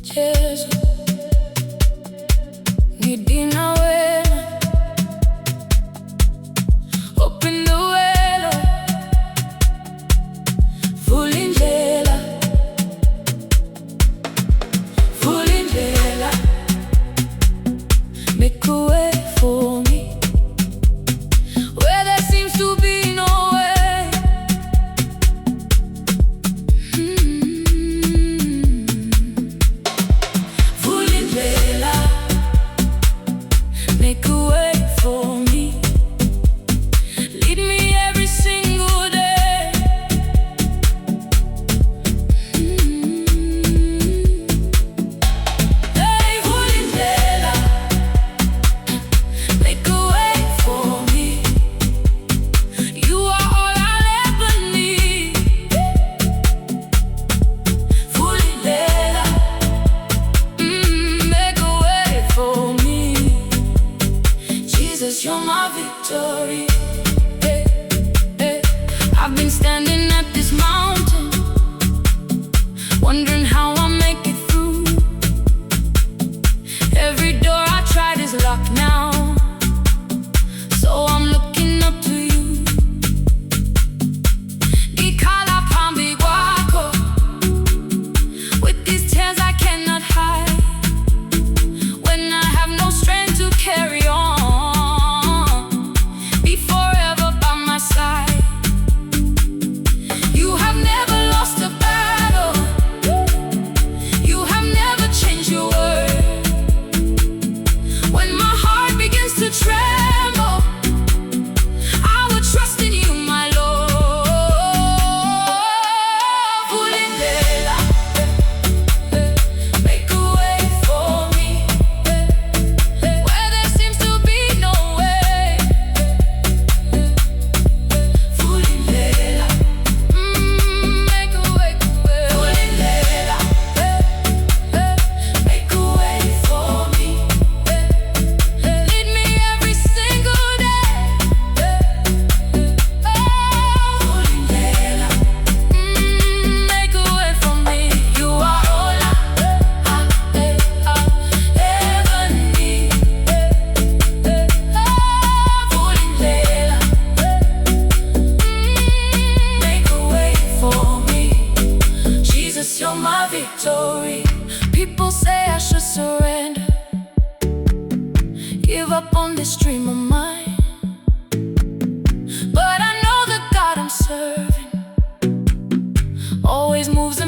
Jesu, ngidina wena, open the welo, Vulindlela, Vulindlela, make a way for me where there seems to be no way. Vulindlela, make a way for me, lead me every single day. Hey, Vulindlela, make a way for me. You are all I'll ever need. Vulindlela, make a way for me. Jesus, you're my victory. Hey, hey. I've been standing at this mountain, wondering how I'll make it through. Every door I tried is locked now, so I'm looking up to you. Ikhala phambi kwakho, with these tears I cannot hide. When I have no strength to carry on, be forever by my side. You have never lost a battle, you have never changed your word. When my heart begins to tremble, I will trust in you, my Lord. Vulindlela, make a way for me where there seems to be no way. Vulindlela, make a way. Vulindlela, make a way for me, lead me every single day. Vulindlela, make a way for me. You are all I'll ever need. Vulindlela, make a way for me. Jesus, you're my victory. People say I should surrender, give up on this dream of mine, but I know the God I'm serving always moves